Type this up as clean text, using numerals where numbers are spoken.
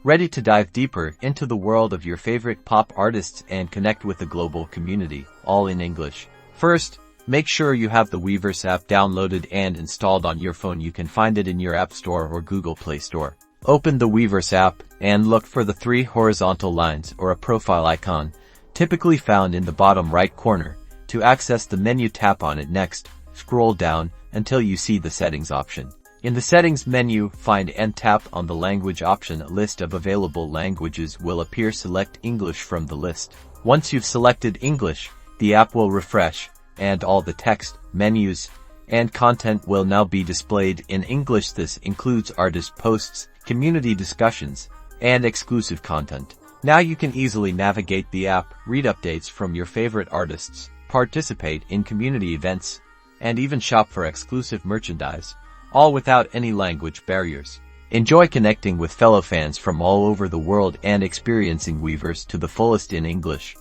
Ready to dive deeper into the world of your favorite pop artists and connect with the global community, all in English. First, make sure you have the Weverse app downloaded and installed on your phone. You can find it in your App Store or Google Play Store. Open the Weverse app and look for the 3 horizontal lines or a profile icon, typically found in the bottom right corner. To access the menu, tap on it. Next, scroll down until you see the settings option. In the settings menu, find and tap on the language option. A list of available languages will appear. Select English from the list. Once you've selected English, the app will refresh, and all the text, menus, and content will now be displayed in English. This includes artist posts, community discussions, and exclusive content. Now you can easily navigate the app, read updates from your favorite artists, participate in community events, and even shop for exclusive merchandise, all without any language barriers. Enjoy connecting with fellow fans from all over the world and experiencing Weverse to the fullest in English.